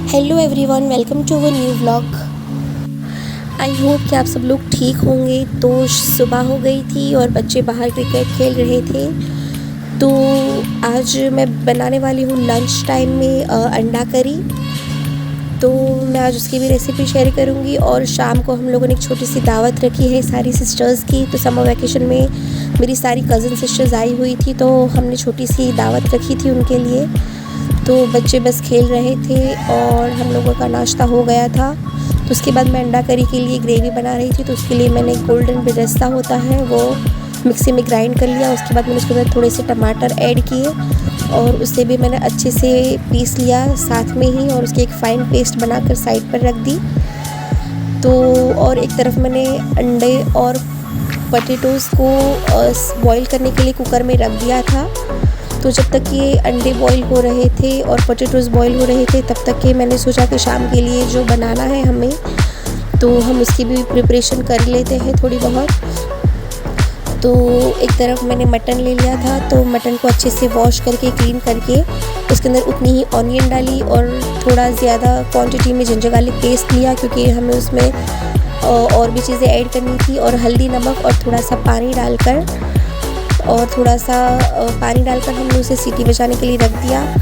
Hello everyone, welcome to our new vlog. I hope कि आप सब लोग ठीक होंगे। तो सुबह हो गई थी और बच्चे बाहर क्रिकेट खेल रहे थे। तो आज मैं बनाने वाली हूँ लंच टाइम में अंडा करी। तो मैं आज उसकी भी रेसिपी शेयर करूँगी। और शाम को हम लोगों ने एक छोटी सी दावत रखी है सारी सिस्टर्स की। तो समर वैकेशन में मेरी सारी कज़न सिस्टर्स आई हुई थी, तो हमने छोटी सी दावत रखी थी उनके लिए। तो बच्चे बस खेल रहे थे और हम लोगों का नाश्ता हो गया था। तो उसके बाद मैं अंडा करी के लिए ग्रेवी बना रही थी। तो उसके लिए मैंने गोल्डन बिरस्ता होता है वो मिक्सी में ग्राइंड कर लिया। उसके बाद मैंने उसके अंदर थोड़े से टमाटर ऐड किए और उसे भी मैंने अच्छे से पीस लिया साथ में ही, और उसकी एक फ़ाइन पेस्ट बनाकर साइड पर रख दी। तो और एक तरफ मैंने अंडे और पोटैटोज़ को बॉईल करने के लिए कुकर में रख दिया था। तो जब तक ये अंडे बॉईल हो रहे थे और पोटैटोज़ बॉईल हो रहे थे, तब तक के मैंने सोचा कि शाम के लिए जो बनाना है हमें, तो हम उसकी भी प्रिपरेशन कर लेते हैं थोड़ी बहुत। तो एक तरफ मैंने मटन ले लिया था, तो मटन को अच्छे से वॉश करके क्लीन करके उसके अंदर उतनी ही ऑनियन डाली और थोड़ा ज़्यादा क्वांटिटी में जिंजर गार्लिक पेस्ट लिया, क्योंकि हमें उसमें और भी चीज़ें ऐड करनी थी। और हल्दी, नमक और थोड़ा सा पानी डालकर हमने उसे सीटी बजाने के लिए रख दिया।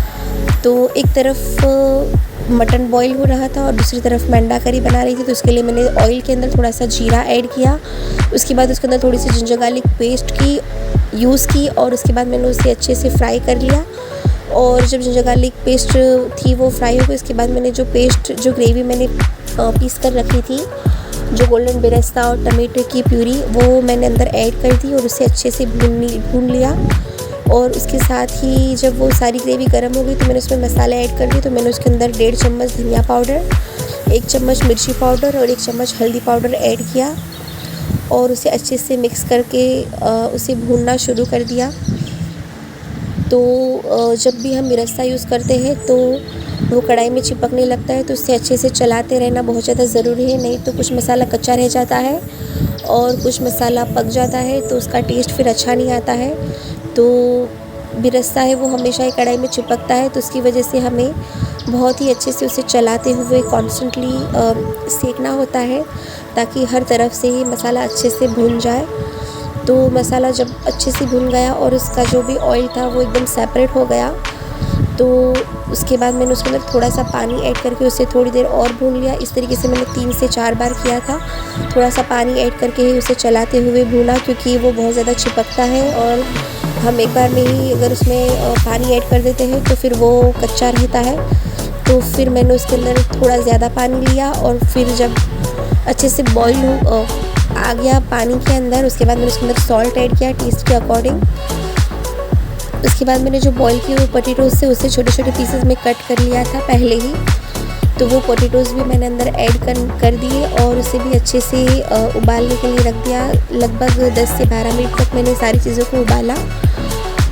तो एक तरफ मटन बॉईल हो रहा था और दूसरी तरफ मैं अंडा करी बना रही थी। तो उसके लिए मैंने ऑयल के अंदर थोड़ा सा जीरा ऐड किया। उसके बाद उसके अंदर थोड़ी सी जिंजर गार्लिक पेस्ट यूज़ की और उसके बाद मैंने उसे अच्छे से फ्राई कर लिया। और जब जिंजर गार्लिक पेस्ट थी वो फ्राई हो गई, उसके बाद मैंने जो ग्रेवी मैंने पीस कर रखी थी, जो गोल्डन बिरस्ता और टमाटर की प्यूरी, वो मैंने अंदर ऐड कर दी और उसे अच्छे से भून लिया। और उसके साथ ही जब वो सारी ग्रेवी गर्म हो गई, तो मैंने उसमें मसाले ऐड कर दिए। तो मैंने उसके अंदर 1.5 चम्मच धनिया पाउडर, 1 चम्मच मिर्ची पाउडर और 1 चम्मच हल्दी पाउडर ऐड किया और उसे अच्छे से मिक्स करके उसे भूनना शुरू कर दिया। तो जब भी हम बिरस्ता यूज़ करते हैं तो वो कढ़ाई में चिपकने लगता है, तो उससे अच्छे से चलाते रहना बहुत ज़्यादा ज़रूरी है। नहीं तो कुछ मसाला कच्चा रह जाता है और कुछ मसाला पक जाता है, तो उसका टेस्ट फिर अच्छा नहीं आता है। तो बिरस्ता है वो हमेशा ही कढ़ाई में चिपकता है, तो उसकी वजह से हमें बहुत ही अच्छे से उसे चलाते हुए कॉन्स्टेंटली सेकना होता है, ताकि हर तरफ से ही मसाला अच्छे से भुन जाए। तो मसाला जब अच्छे से भुन गया और उसका जो भी ऑयल था वो एकदम सेपरेट हो गया, तो उसके बाद मैंने उसके अंदर थोड़ा सा पानी ऐड करके उसे थोड़ी देर और भून लिया। इस तरीके से मैंने 3 से 4 बार किया था। थोड़ा सा पानी ऐड करके ही उसे चलाते हुए भूना, क्योंकि वो बहुत ज़्यादा चिपकता है और हम एक बार में ही अगर उसमें पानी ऐड कर देते हैं तो फिर वो कच्चा रहता है। तो फिर मैंने उसके अंदर थोड़ा ज़्यादा पानी लिया और फिर जब अच्छे से बॉईल आ गया पानी के अंदर, उसके बाद मैंने उसके अंदर सॉल्ट ऐड किया टेस्ट के अकॉर्डिंग। उसके बाद मैंने जो बॉईल किए हुए पोटैटोज़ से उसे छोटे छोटे पीसेस में कट कर लिया था पहले ही। तो वो पोटैटोज़ भी मैंने अंदर ऐड कर दिए और उसे भी अच्छे से उबालने के लिए रख दिया। लगभग 10 से 12 मिनट तक मैंने सारी चीज़ों को उबाला।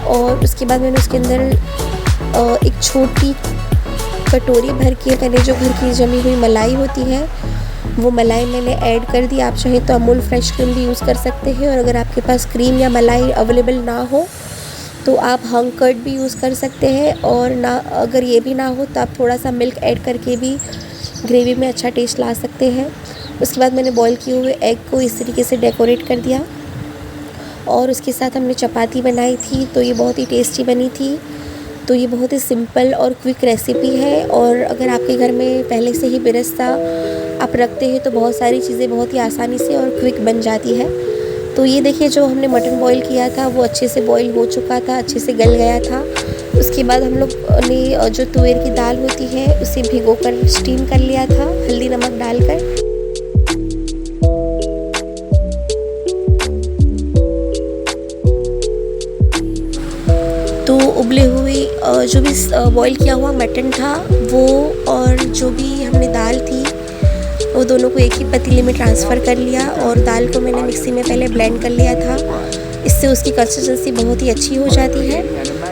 और उसके बाद मैंने उसके अंदर एक छोटी कटोरी भर के मैंने जो घर की जमी हुई मलाई होती है वो मलाई मैंने ऐड कर दी। आप चाहें तो अमूल फ्रेश क्रीम भी यूज़ कर सकते हैं, और अगर आपके पास क्रीम या मलाई अवेलेबल ना हो तो आप हंग कर्ड भी यूज़ कर सकते हैं, और ना अगर ये भी ना हो तो आप थोड़ा सा मिल्क ऐड करके भी ग्रेवी में अच्छा टेस्ट ला सकते हैं। उसके बाद मैंने बॉईल किए हुए एग को इस तरीके से डेकोरेट कर दिया और उसके साथ हमने चपाती बनाई थी, तो ये बहुत ही टेस्टी बनी थी। तो ये बहुत ही सिंपल और क्विक रेसिपी है, और अगर आपके घर में पहले से ही बिरस्ता आप रखते हैं तो बहुत सारी चीज़ें बहुत ही आसानी से और क्विक बन जाती है। तो ये देखिए, जो हमने मटन बॉईल किया था वो अच्छे से बॉईल हो चुका था, अच्छे से गल गया था। उसके बाद हम लोग ने जो तुअर की दाल होती है उसे भिगोकर स्टीम कर लिया था हल्दी नमक डालकर। तो उबले हुए जो भी बॉईल किया हुआ मटन था वो, और जो भी हमने दाल थी, वो दोनों को एक ही पतीले में ट्रांसफ़र कर लिया। और दाल को मैंने मिक्सी में पहले ब्लेंड कर लिया था, इससे उसकी कंसिस्टेंसी बहुत ही अच्छी हो जाती है।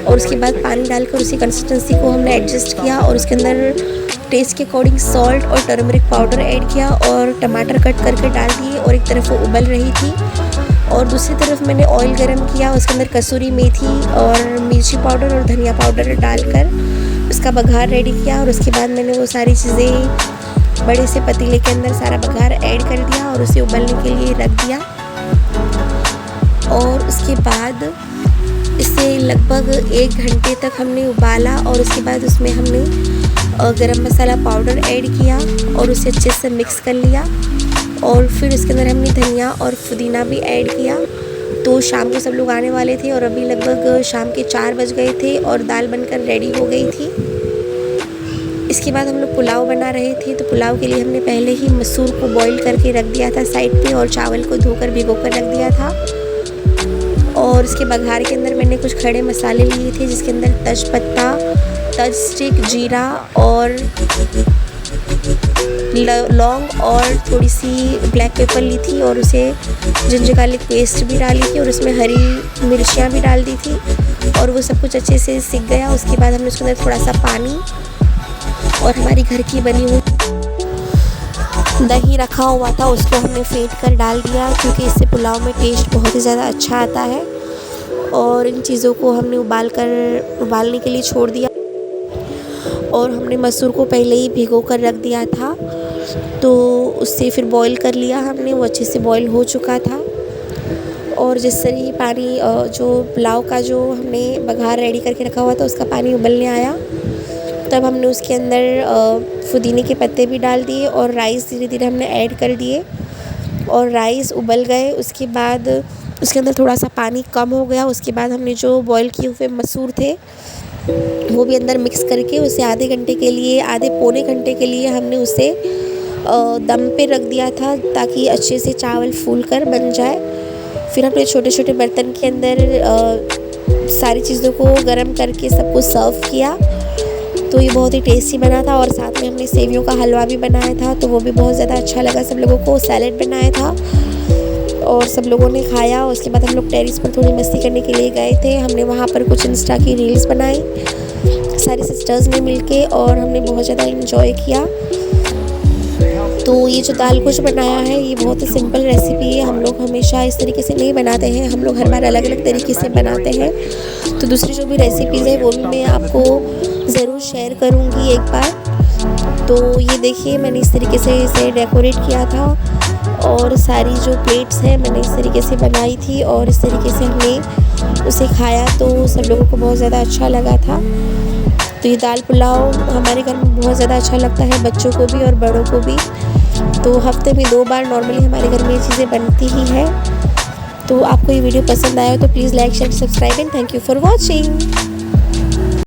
और उसके बाद पानी डालकर उसी कंसिस्टेंसी को हमने एडजस्ट किया और उसके अंदर टेस्ट के अकॉर्डिंग सॉल्ट और टर्मरिक पाउडर ऐड किया और टमाटर कट करके डाल दिए। और एक तरफ वो उबल रही थी और दूसरी तरफ मैंने ऑयल गरम किया, उसके अंदर कसूरी मेथी और मिर्ची पाउडर और धनिया पाउडर डालकर उसका बघार रेडी किया और उसके बाद मैंने वो सारी चीज़ें बड़े से पतीले के अंदर सारा बघार ऐड कर दिया और उसे उबलने के लिए रख दिया। और उसके बाद इसे लगभग 1 घंटे तक हमने उबाला और उसके बाद उसमें हमने गरम मसाला पाउडर ऐड किया और उसे अच्छे से मिक्स कर लिया। और फिर उसके अंदर हमने धनिया और पुदीना भी ऐड किया। तो शाम को सब लोग आने वाले थे और अभी लगभग शाम के 4 बज गए थे और दाल बनकर रेडी हो गई थी। इसके बाद हम लोग पुलाव बना रहे थे। तो पुलाव के लिए हमने पहले ही मसूर को बॉईल करके रख दिया था साइड पे और चावल को धोकर भिगो कर रख दिया था। और उसके बघार के अंदर मैंने कुछ खड़े मसाले लिए थे जिसके अंदर तेजपत्ता, तज स्टिक, जीरा और लौंग और थोड़ी सी ब्लैक पेपर ली थी और उसे जिंजर गार्लिक पेस्ट भी डाली थी और उसमें हरी मिर्चियाँ भी डाल दी थी और वो सब कुछ अच्छे से सिक गया। उसके बाद हमने उसके अंदर थोड़ा सा पानी और हमारी घर की बनी हुई दही रखा हुआ था उसको हमने फेंट कर डाल दिया, क्योंकि इससे पुलाव में टेस्ट बहुत ही ज़्यादा अच्छा आता है। और इन चीज़ों को हमने उबालने के लिए छोड़ दिया और हमने मसूर को पहले ही भिगो कर रख दिया था। तो उससे फिर बॉईल कर लिया हमने, वो अच्छे से बॉईल हो चुका था। और जिस तरह ये पानी जो पुलाव का जो हमने बघार रेडी करके रखा हुआ था उसका पानी उबलने आया, तब हमने उसके अंदर पुदीने के पत्ते भी डाल दिए और राइस धीरे धीरे हमने ऐड कर दिए और राइस उबल गए। उसके बाद उसके अंदर थोड़ा सा पानी कम हो गया। उसके बाद हमने जो बॉईल किए हुए मसूर थे वो भी अंदर मिक्स करके उसे आधे पौने घंटे के लिए हमने उसे दम पे रख दिया था ताकि अच्छे से चावल फूल कर बन जाए। फिर हमने छोटे छोटे बर्तन के अंदर सारी चीज़ों को गर्म करके सबको सर्व किया। तो ये बहुत ही टेस्टी बना था और साथ में हमने सेवियों का हलवा भी बनाया था, तो वो भी बहुत ज़्यादा अच्छा लगा सब लोगों को। सैलेड बनाया था और सब लोगों ने खाया। उसके बाद हम लोग टेरेस पर थोड़ी मस्ती करने के लिए गए थे। हमने वहाँ पर कुछ इंस्टा की रील्स बनाई सारी सिस्टर्स ने मिलके और हमने बहुत ज़्यादा एंजॉय किया। तो ये जो दाल कुछ बनाया है ये बहुत ही सिंपल रेसिपी है। हम लोग हमेशा इस तरीके से नहीं बनाते हैं, हम लोग हर बार अलग अलग तरीके से बनाते हैं। तो दूसरी जो भी रेसिपीज़ है वो भी मैं आपको ज़रूर शेयर करूँगी एक बार। तो ये देखिए मैंने इस तरीके से इसे डेकोरेट किया था और सारी जो प्लेट्स हैं मैंने इस तरीके से बनाई थी और इस तरीके से हमने उसे खाया, तो सब लोगों को बहुत ज़्यादा अच्छा लगा था। तो ये दाल पुलाव हमारे घर में बहुत ज़्यादा अच्छा लगता है, बच्चों को भी और बड़ों को भी। तो हफ्ते में 2 बार नॉर्मली हमारे घर में ये चीज़ें बनती ही है। तो आपको ये वीडियो पसंद आया हो तो please like share subscribe and thank you for watching.